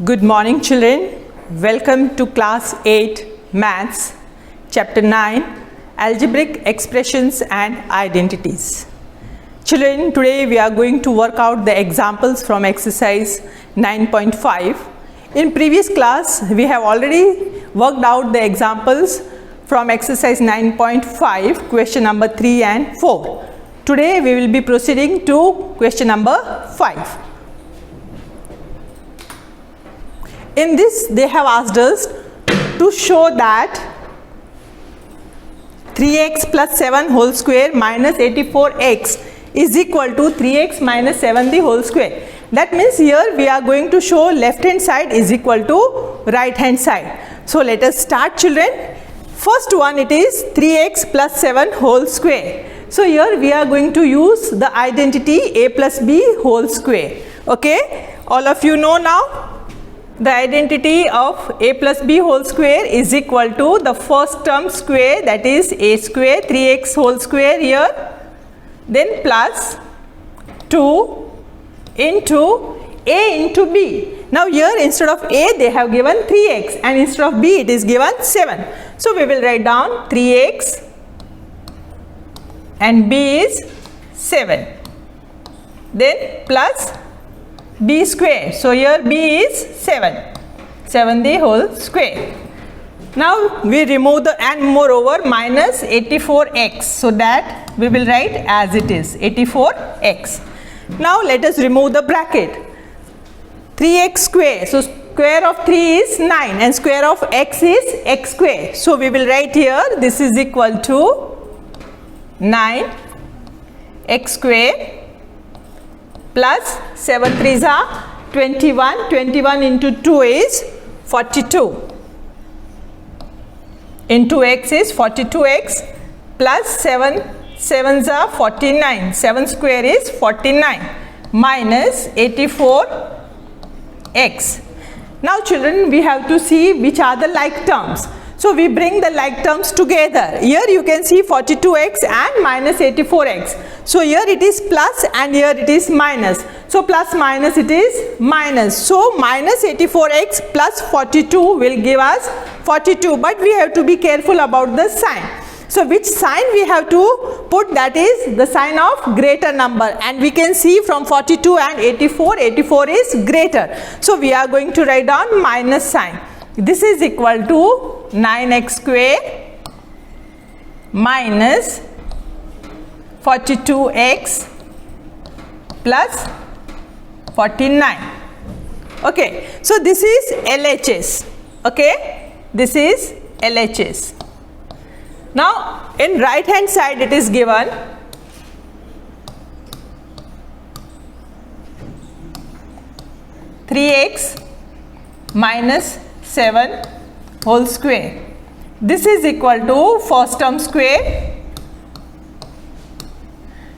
Good morning, children. Welcome to class 8 maths, chapter 9 algebraic expressions and identities. Children, today we are going to work out the examples from exercise 9.5. In previous class we have already worked out the examples from exercise 9.5, question number 3 and 4. Today we will be proceeding to question number 5. In this, they have asked us to show that 3x plus 7 whole square minus 84x is equal to 3x minus 7 the whole square. That means here we are going to show left hand side is equal to right hand side. So let us start, children. First one, it is 3x plus 7 whole square. So here we are going to use the identity a plus b whole square. Okay, all of you know now. The identity of a plus b whole square is equal to the first term square, that is a square, 3x whole square here, then plus 2 into a into b. Now here instead of a they have given 3x and instead of b it is given 7. So we will write down 3x and b is 7. Then plus b square. So here b is 7. 7 the whole square. Now we remove the and moreover minus 84x. So that we will write as it is 84x. Now let us remove the bracket. 3x square. So square of 3 is 9 and square of x is x square. So we will write here this is equal to 9 x square plus 7 3s are 21. 21 into 2 is 42. Into x is 42x plus 7 7s are 49. 7 square is 49 minus 84x. Now children, we have to see which are the like terms. So we bring the like terms together. Here you can see 42x and minus 84x. So here it is plus and here it is minus. So plus minus it is minus. So minus 84x plus 42 will give us 42. But we have to be careful about the sign. So which sign we have to put, that is the sign of greater number. And we can see from 42 and 84, 84 is greater. So we are going to write down minus sign. This is equal to 9x square minus 42x plus 49. Okay, so this is LHS. Okay, this is LHS. Now in right hand side it is given 3x minus 7 whole square. This is equal to first term square.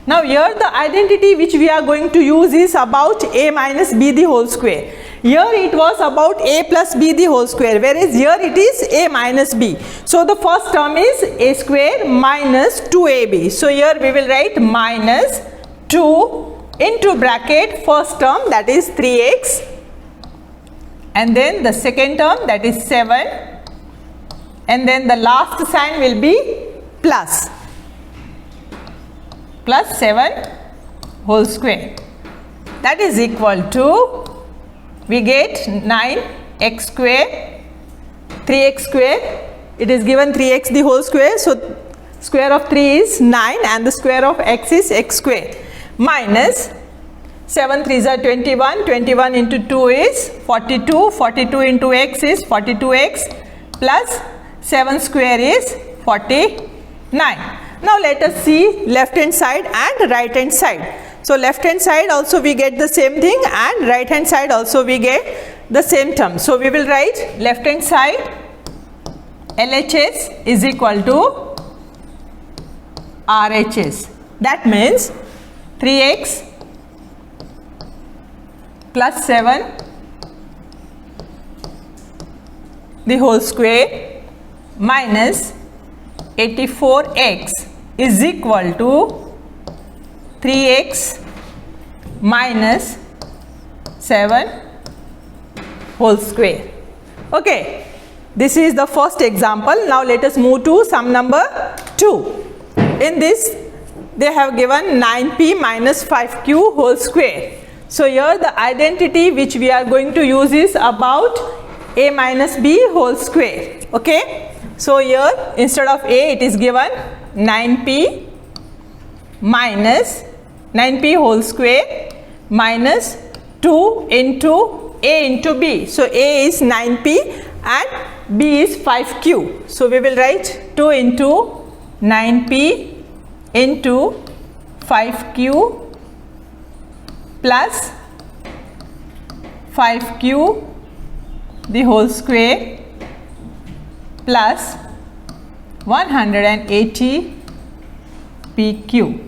Now here the identity which we are going to use is about a minus b the whole square. Here it was about a plus b the whole square, whereas here it is a minus b. So the first term is a square minus 2ab. So here we will write minus 2 into bracket first term, that is 3x, and then the second term, that is 7, and then the last sign will be plus 7 whole square. That is equal to, we get 9x square, 3x square, it is given 3x the whole square, so square of 3 is 9 and the square of x is x square, minus 7 3s are 21, 21 into 2 is 42, 42 into x is 42x plus 7 square is 49. Now let us see left hand side and right hand side. So left hand side also we get the same thing and right hand side also we get the same term. So we will write left hand side LHS is equal to RHS. That means 3x plus 7 the whole square minus 84x is equal to 3x minus 7 whole square. Okay, this is the first example. Now let us move to sum number 2. In this they have given 9p minus 5q whole square. So here the identity which we are going to use is about a minus b whole square. Okay, so here instead of a it is given 9p minus 9p whole square minus 2 into a into b. So a is 9p and b is 5q. So we will write 2 into 9p into 5q plus 5q the whole square plus 180 pq.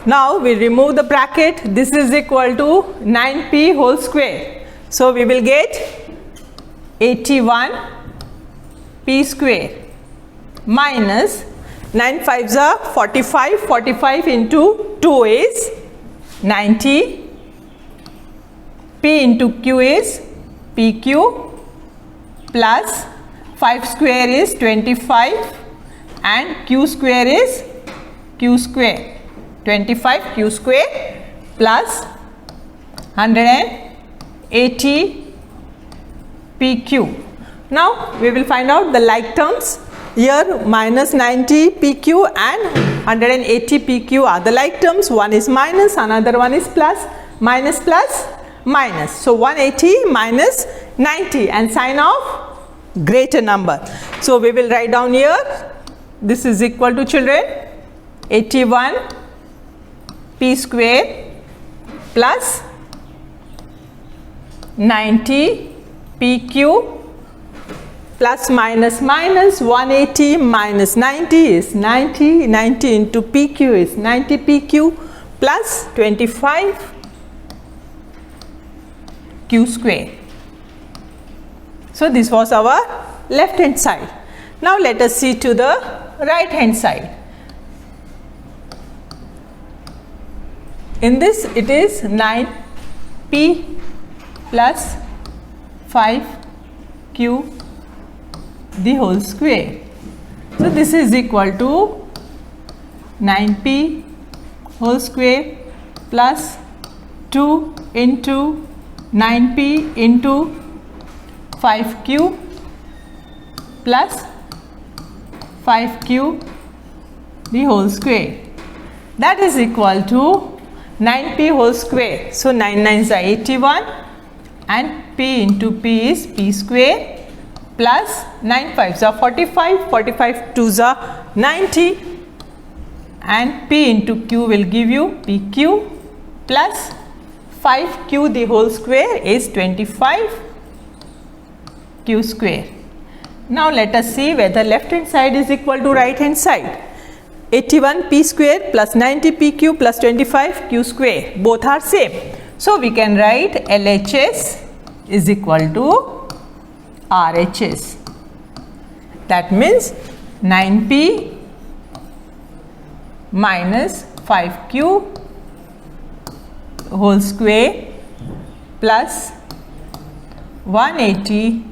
Now we remove the bracket. This is equal to 9p whole square. So we will get 81 p square minus 9 5s are 45. 45 into 2 is 90. P into q is pq plus 5 square is 25 and q square is q square. 25 q square plus 180 pq. Now we will find out the like terms. Here minus 90 pq and 180 pq are the like terms. One is minus, another one is plus, minus plus minus. So 180 minus 90 and sign of greater number. So we will write down here, this is equal to, children, 81 p square plus 90 pq plus minus minus 180 minus 90 is 90. 90 into pq is 90 pq plus 25 q square. So this was our left hand side. Now let us see to the right hand side. In this it is 9p plus 5q the whole square. So this is equal to 9p whole square plus 2 into 9p into 5q plus 5q the whole square. That is equal to 9p whole square. So 9 9s are 81 and p into p is p square plus 9 5s are 45, 45 2s are 90 and p into q will give you pq plus 5q the whole square is 25 q square. Now let us see whether left hand side is equal to right hand side. 81 p square plus 90 pq plus 25 q square, both are same. So we can write LHS is equal to RHS. That means 9p minus 5q whole square plus 180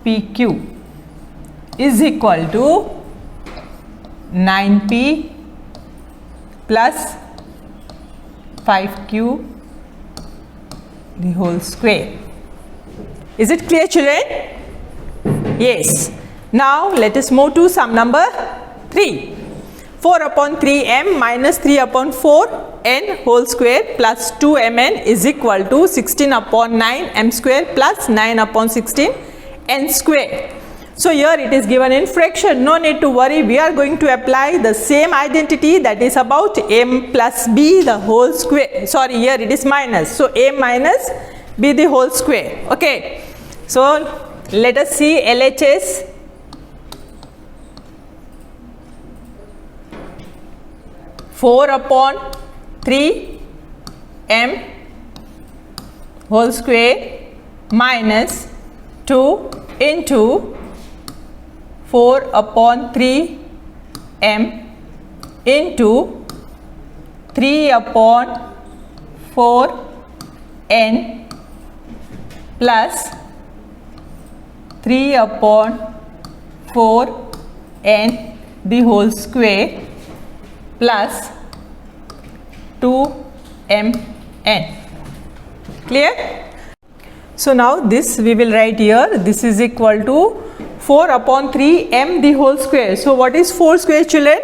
pq is equal to 9p plus 5q the whole square. Is it clear, children? Yes. Now let us move to sum number 3. 4 upon 3m minus 3 upon 4n whole square plus 2mn is equal to 16 upon 9 m square plus 9 upon 16 n square. So here it is given in fraction. No need to worry. We are going to apply the same identity, that is about m plus b the whole square. Sorry, here it is minus. So a minus b the whole square. Okay. So let us see LHS. Four upon 3 m whole square minus 2 into 4 upon 3 m into 3 upon 4 n plus 3 upon 4n the whole square plus 2mn. Clear? So now this we will write here. This is equal to 4 upon 3m the whole square. So what is 4 square, children?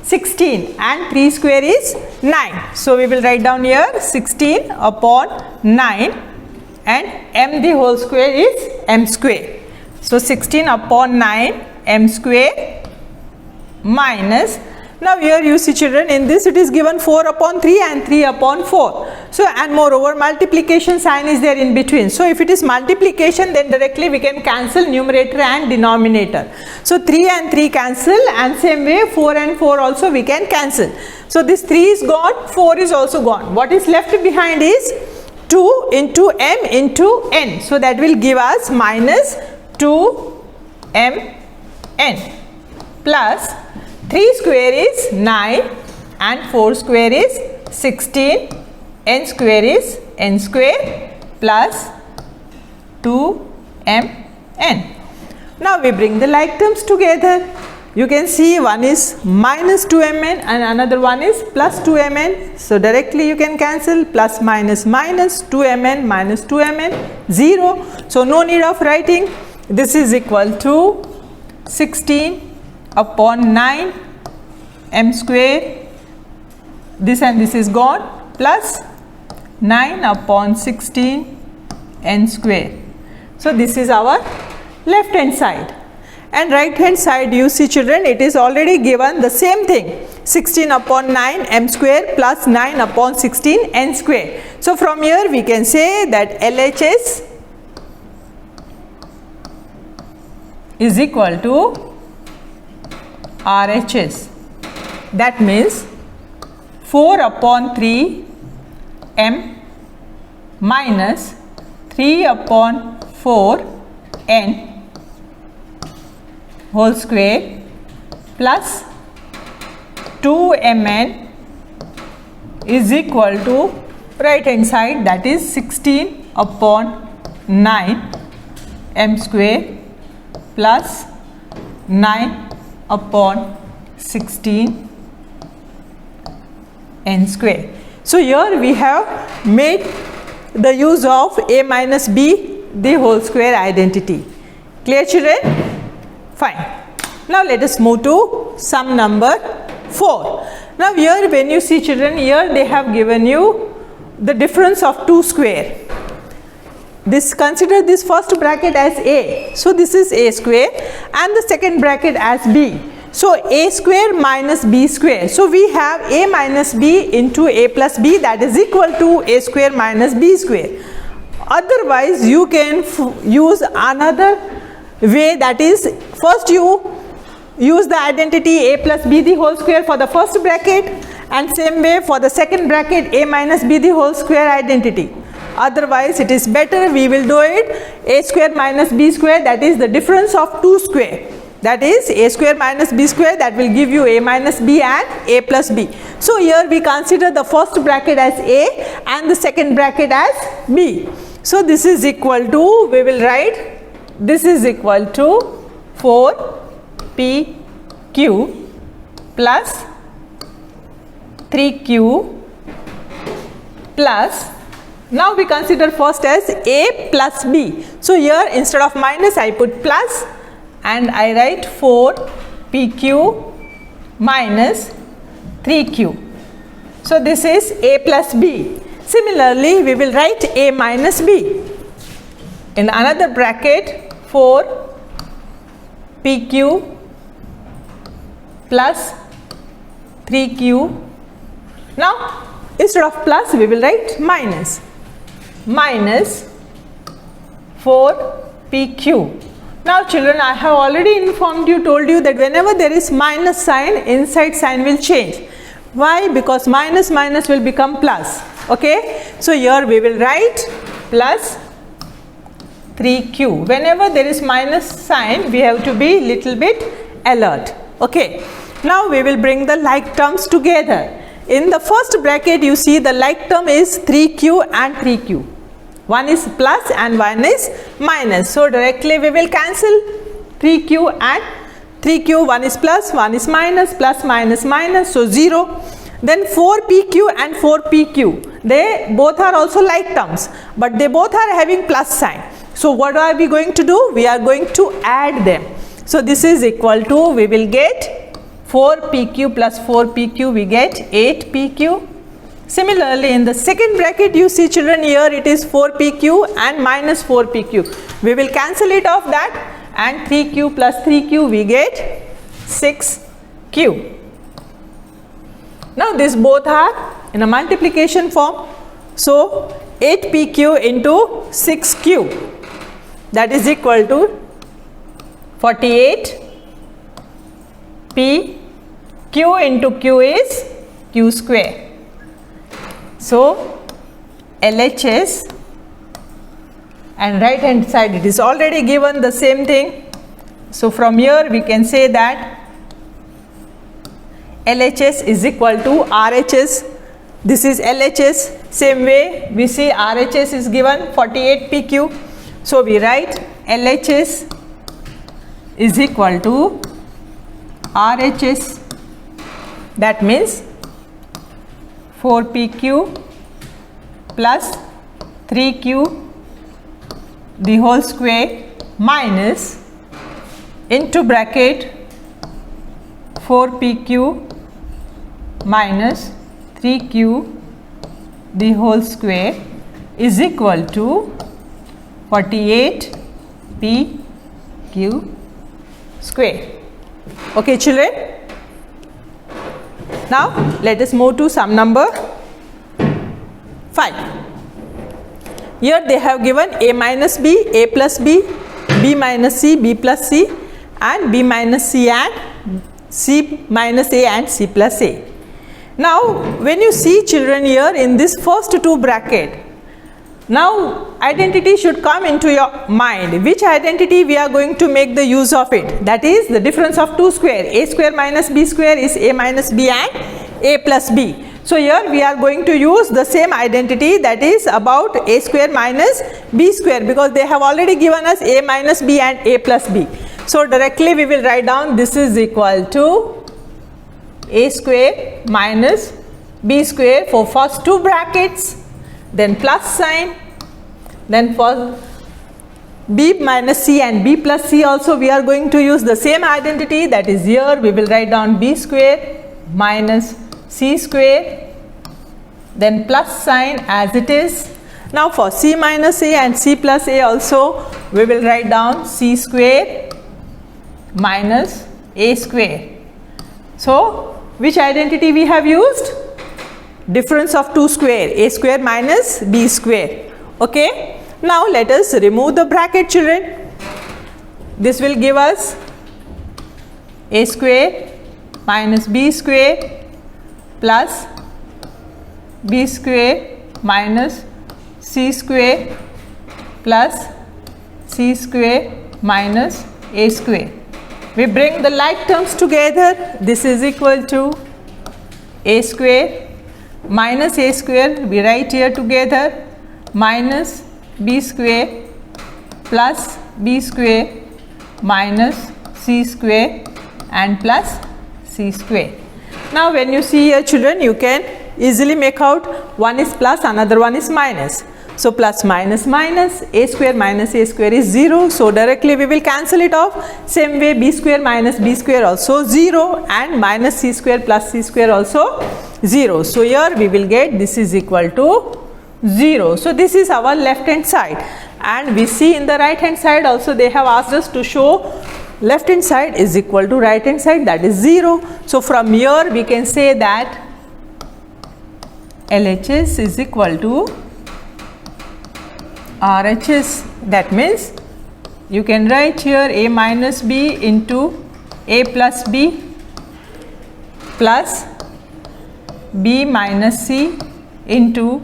16, and 3 square is 9. So we will write down here 16 upon 9, and m the whole square is m square. So 16 upon 9 m square minus, now here you see, children, in this it is given 4 upon 3 and 3 upon 4. So and moreover multiplication sign is there in between. So if it is multiplication, then directly we can cancel numerator and denominator. So 3 and 3 cancel, and same way 4 and 4 also we can cancel. So this 3 is gone, 4 is also gone. What is left behind is 2 into m into n. So that will give us minus 2mn plus 3 square is 9 and 4 square is 16, n square is n square plus 2mn. Now we bring the like terms together. You can see one is minus 2mn and another one is plus 2mn. So directly you can cancel plus minus minus 2mn minus 2mn 0. So no need of writing. This is equal to 16 upon 9 m square, this and this is gone, plus 9 upon 16 n square. So this is our left hand side, and right hand side you see, children, it is already given the same thing, 16 upon 9 m square plus 9 upon 16 n square. So from here we can say that LHS is equal to RHS. That means 4 upon 3 m minus 3 upon 4 n whole square plus 2mn is equal to right hand side, that is 16 upon 9 m square plus 9 upon 16 n square. So here we have made the use of a minus b the whole square identity. Clear, children? Fine. Now let us move to sum number 4. Now here when you see, children, here they have given you the difference of two square. This, consider this first bracket as a, so this is a square, and the second bracket as b. So a square minus b square. So we have a minus b into a plus b, that is equal to a square minus b square. Otherwise you can use another way, that is, first you use the identity a plus b the whole square for the first bracket, and same way for the second bracket a minus b the whole square identity. Otherwise it is better we will do it a square minus b square, that is the difference of two square, that is a square minus b square, that will give you a minus b and a plus b. So here we consider the first bracket as a and the second bracket as b. So this is equal to, we will write, this is equal to 4pq plus 3q plus, now we consider first as a plus b. So here instead of minus I put plus, and I write 4pq minus 3q. So this is a plus b. Similarly we will write a minus b. In another bracket 4pq plus 3q. Now instead of plus we will write minus 4pq. Now children, I have already informed you, told you that whenever there is minus sign, inside sign will change. Why? Because minus minus will become plus. Okay. So here we will write plus 3q. Whenever there is minus sign, we have to be little bit alert. Okay. Now we will bring the like terms together. In the first bracket you see the like term is 3q and 3q. One is plus and one is minus. So directly we will cancel 3q and 3q. One is plus, one is minus, plus minus minus, so 0. Then 4pq and 4pq, they both are also like terms, but they both are having plus sign. So what are we going to do? We are going to add them. So this is equal to, we will get 4pq plus 4pq, we get 8pq. Similarly, in the second bracket, you see children, here it is 4pq and minus 4pq. We will cancel it off that, and 3q plus 3q, we get 6q. Now these both are in a multiplication form. So 8pq into 6q, that is equal to 48 p. q into q is q square. So LHS, and right hand side it is already given the same thing. So from here we can say that LHS is equal to RHS. This is LHS. Same way we see RHS is given 48 PQ. So we write LHS is equal to RHS. That means 4PQ plus 3Q the whole square minus into bracket 4PQ minus 3Q the whole square is equal to 48 PQ square. Okay children. Now let us move to sum number 5. Here they have given a minus b, a plus b, b minus c, b plus c, and b minus c and c minus a and c plus a. Now when you see children here in this first two bracket, now identity should come into your mind. Which identity we are going to make the use of it? That is the difference of two square. A square minus b square is a minus b and a plus b. So here we are going to use the same identity, that is about a square minus b square, because they have already given us a minus b and a plus b. So directly we will write down this is equal to a square minus b square for first two brackets, then plus sign, then for b minus c and b plus c also we are going to use the same identity, that is here we will write down b square minus c square, then plus sign as it is. Now for c minus a and c plus a also we will write down c square minus a square. So which identity we have used? Difference of two square, a square minus b square. Okay. Now let us remove the bracket children. This will give us a square minus b square plus b square minus c square plus c square minus a square. We bring the like terms together. This is equal to a square minus a square, we write here together, minus b square plus b square minus c square and plus c square. Now when you see here children, you can easily make out one is plus, another one is minus. So plus minus minus, a square minus a square is 0. So directly we will cancel it off. Same way b square minus b square also 0, and minus c square plus c square also 0. So here we will get this is equal to 0. So this is our left hand side, and we see in the right hand side also they have asked us to show left hand side is equal to right hand side, that is 0. So from here we can say that LHS is equal to RHS. That means you can write here a minus b into a plus b plus b minus c into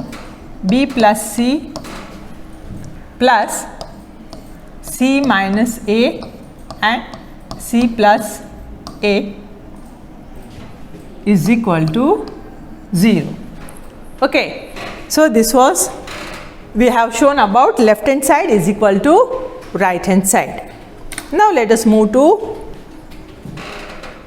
b plus c plus c minus a and c plus a is equal to 0. Okay, so this was we have shown about left hand side is equal to right hand side. Now let us move to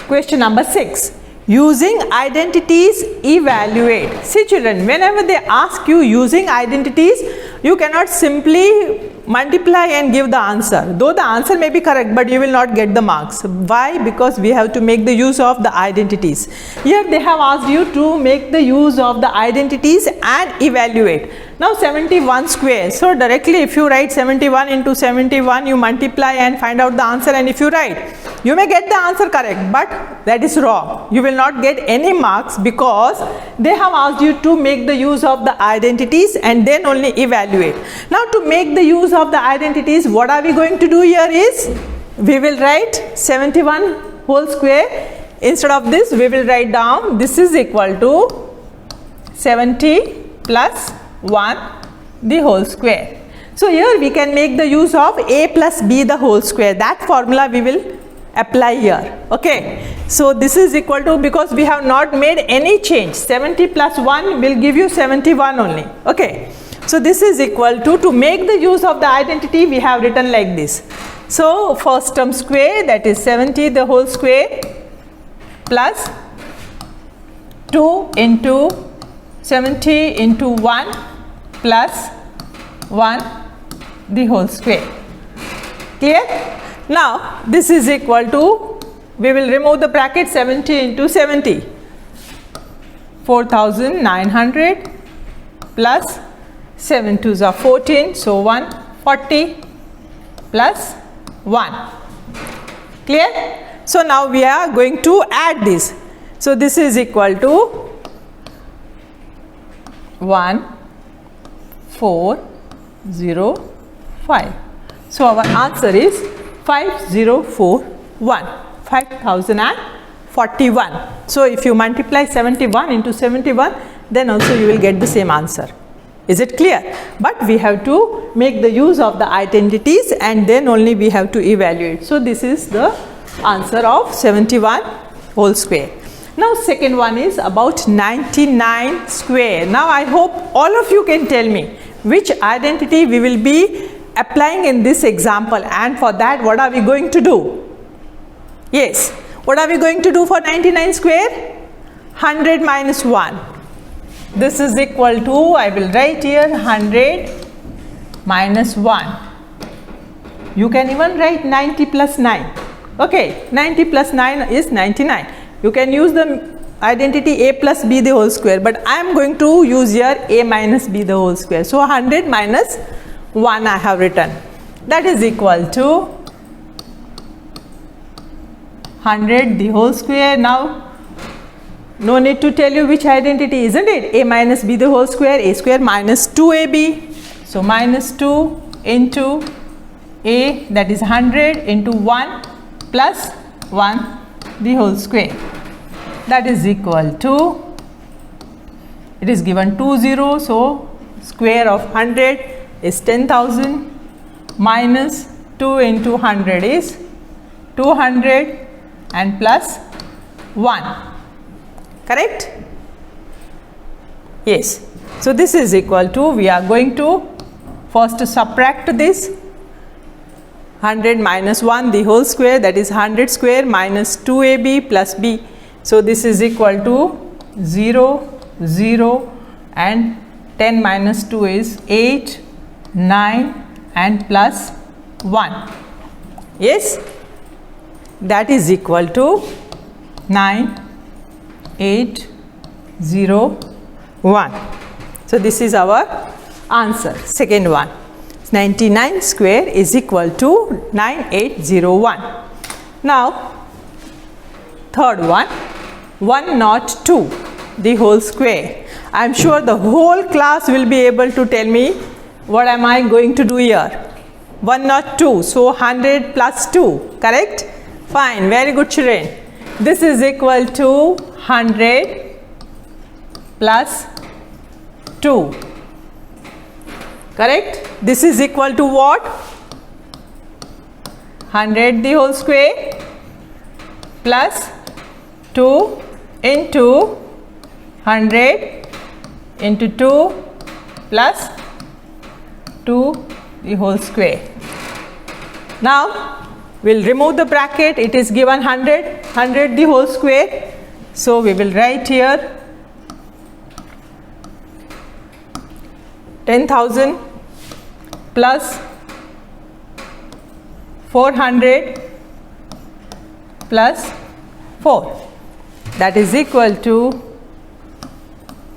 question number 6. Using identities, evaluate. See children, whenever they ask you using identities, you cannot simply multiply and give the answer. Though the answer may be correct, but you will not get the marks. Why? Because we have to make the use of the identities. Here they have asked you to make the use of the identities and evaluate. Now 71 square. So directly if you write 71 into 71, you multiply and find out the answer, and if you write, you may get the answer correct, but that is wrong. You will not get any marks because they have asked you to make the use of the identities and then only evaluate. Now to make the use of the identities, what are we going to do here is, we will write 71 whole square. Instead of this, we will write down this is equal to 70 plus 1 the whole square. So here we can make the use of a plus b the whole square. That formula we will apply here. Okay, so this is equal to, because we have not made any change, 70 plus 1 will give you 71 only. Okay, so this is equal to make the use of the identity, we have written like this. So first term square, that is 70 the whole square plus 2 into 70 into 1 plus 1 the whole square. Clear? Now this is equal to, we will remove the bracket, 70 into 70, 4900 plus 7 2s are 14, so 140 plus 1. Clear? So now we are going to add this. So this is equal to 1405. So our answer is 5041, 5041. So if you multiply 71 into 71, then also you will get the same answer. Is it clear? But we have to make the use of the identities and then only we have to evaluate. So this is the answer of 71 whole square. Now second one is about 99 square. Now I hope all of you can tell me which identity we will be applying in this example, and for that what are we going to do? Yes, what are we going to do for 99 square? 100 minus 1. This is equal to, I will write here 100 minus 1. You can even write 90 plus 9. Okay, 90 plus 9 is 99. You can use the identity a plus b the whole square, but I am going to use here a minus b the whole square. So 100 minus 1 I have written. That is equal to 100 the whole square. Now no need to tell you which identity, isn't it? A minus b the whole square, a square minus 2ab. So minus 2 into a, that is 100 into 1 plus 1 the whole square. That is equal to, it is given 2 0, so square of 100 is 10,000 minus 2 into 100 is 200 and plus 1. Correct? Yes. So this is equal to, we are going to first subtract this 100 minus 1 the whole square, that is 100 square minus 2ab plus b. So this is equal to 0 0 and 10 minus 2 is 8 9 and plus 1. Yes, that is equal to 9801. So this is our answer. Second one, 99 square is equal to 9801. Now third one, 102 the whole square. I am sure the whole class will be able to tell me what am I going to do here. 102, so 100 plus 2, correct? Fine, very good children. This is equal to 100 plus 2, correct? This is equal to what? 100 the whole square plus 2 into 100 into 2 plus 2 the whole square. Now we'll remove the bracket. It is given 100 the whole square. So we will write here 10,000 plus 400 plus 4, that is equal to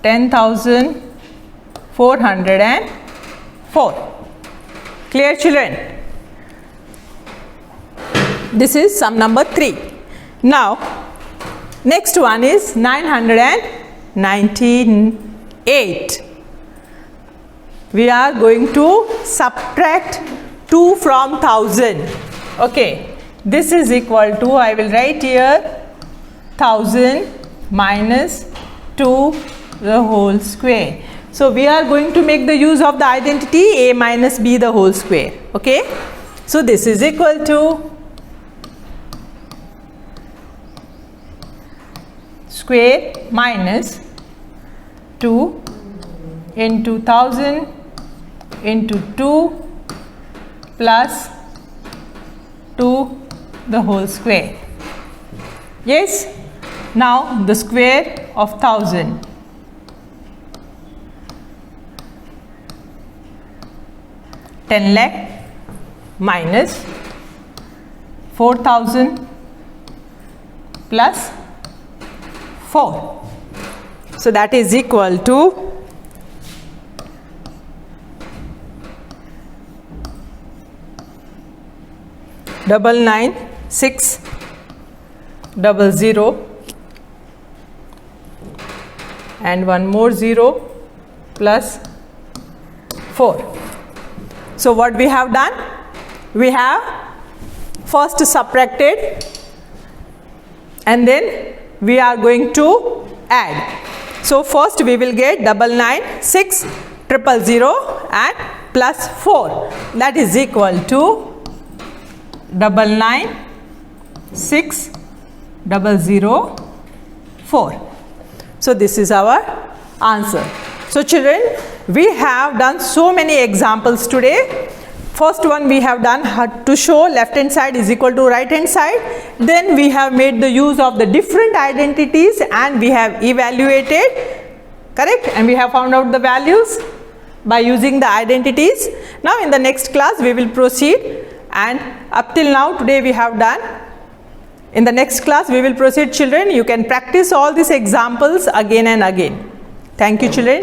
10,404. Clear, children? This is sum number 3. Now next one is 998. We are going to subtract 2 from 1000. Okay, this is equal to, I will write here 1000 minus 2 the whole square. So we are going to make the use of the identity a minus b the whole square. Okay, so this is equal to square minus 2 into 1000 into 2 plus 2 the whole square. Yes, now the square of 1000. 10 lakh minus 4,000 plus 4. So that is equal to 99600 and one more 0 plus 4. So what we have done? We have first subtracted and then we are going to add. So first we will get 99600 and plus 4, that is equal to 99604. So this is our answer. So children, we have done so many examples today. First one we have done to show left hand side is equal to right hand side. Then we have made the use of the different identities and we have evaluated, correct, and we have found out the values by using the identities. Now in the next class we will proceed, and up till now today we have done. In the next class we will proceed, children. You can practice all these examples again and again. Thank you, children.